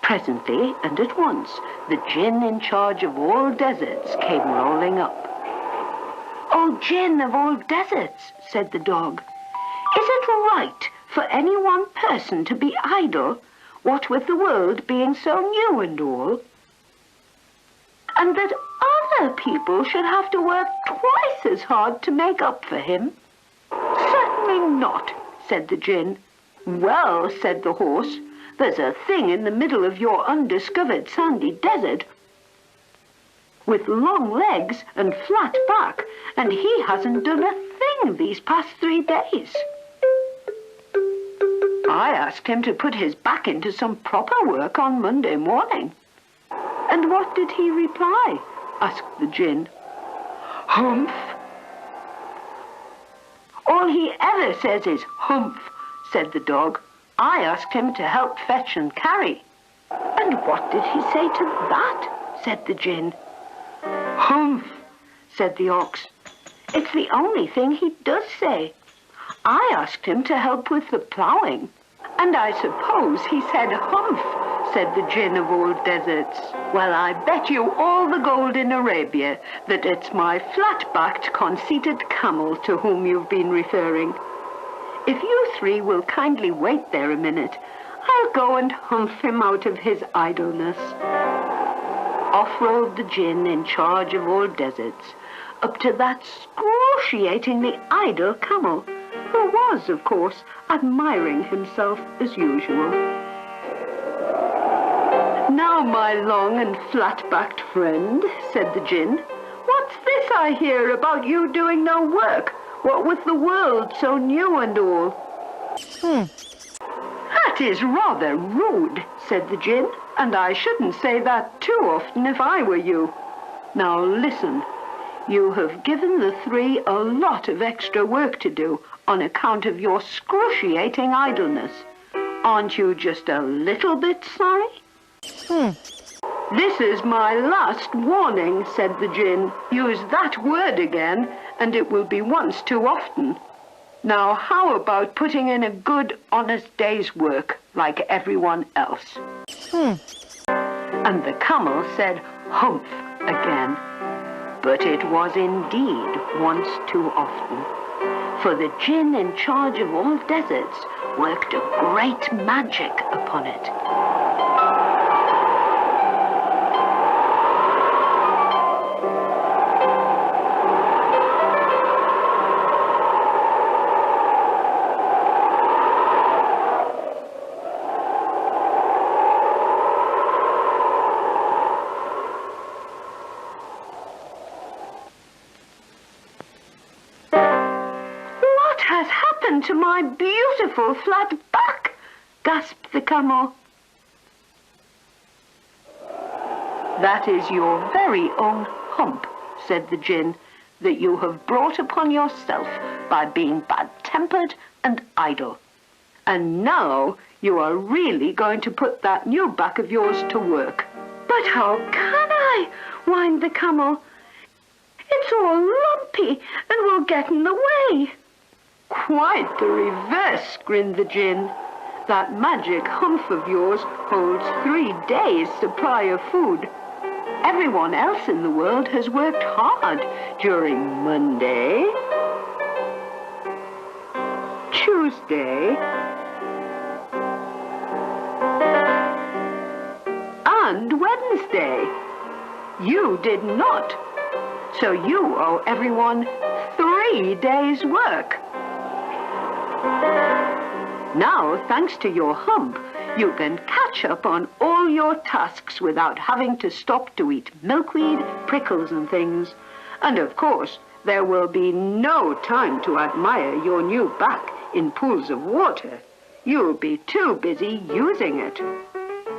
Presently, and at once, the Djinn in charge of all deserts came rolling up. "O Djinn of all deserts," said the dog, "is it right for any one person to be idle, what with the world being so new and all, and that other people should have to work twice as hard to make up for him?" "Certainly not," said the Djinn. "Well," said the horse, "there's a thing in the middle of your undiscovered sandy desert with long legs and flat back, and he hasn't done a thing these past 3 days. I asked him to put his back into some proper work on Monday morning." "And what did he reply?" asked the Djinn. "Humph." "All he ever says is humph," said the dog. "I asked him to help fetch and carry." "And what did he say to that?" said the Djinn. "Humph," said the ox. "It's the only thing he does say. I asked him to help with the ploughing, and I suppose he said humph," said the Djinn of all deserts. "Well, I bet you all the gold in Arabia that it's my flat-backed, conceited camel to whom you've been referring. If you 3 will kindly wait there a minute, I'll go and humph him out of his idleness." Off rolled the Djinn in charge of all deserts, up to that excruciatingly idle camel, who was, of course, admiring himself as usual. "Now, my long and flat-backed friend," said the Djinn, "what's this I hear about you doing no work, what with the world so new and all?" "That is rather rude," said the Djinn, "and I shouldn't say that too often if I were you. Now listen, you have given the 3 a lot of extra work to do on account of your excruciating idleness. Aren't you just a little bit sorry?" "This is my last warning," said the Djinn. "Use that word again, and it will be once too often. Now, how about putting in a good, honest day's work, like everyone else?" And the camel said humph again. But it was indeed once too often, for the Djinn in charge of all deserts worked a great magic upon it. "To my beautiful flat back," gasped the camel. "That is your very own hump," said the Djinn, "that you have brought upon yourself by being bad-tempered and idle. And now you are really going to put that new back of yours to work." "But how can I?" whined the camel. "It's all lumpy and will get in the way." "Quite the reverse," grinned the Djinn. "That magic humph of yours holds 3 days' supply of food. Everyone else in the world has worked hard during Monday, Tuesday, and Wednesday. You did not. So you owe everyone 3 days' work. Now, thanks to your hump, you can catch up on all your tasks without having to stop to eat milkweed, prickles and things. And of course, there will be no time to admire your new back in pools of water. You'll be too busy using it."